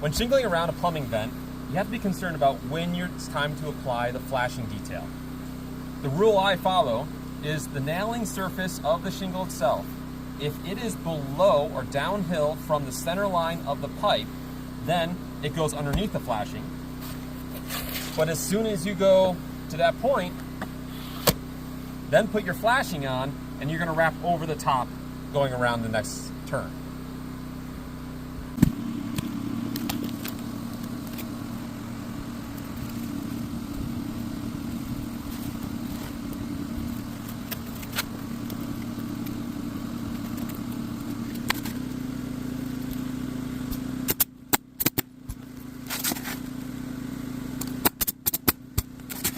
When shingling around a plumbing vent, you have to be concerned about when it's time to apply the flashing detail. The rule I follow is the nailing surface of the shingle itself. If it is below or downhill from the center line of the pipe, then it goes underneath the flashing. But as soon as you go to that point, then put your flashing on, and you're going to wrap over the top going around the next turn.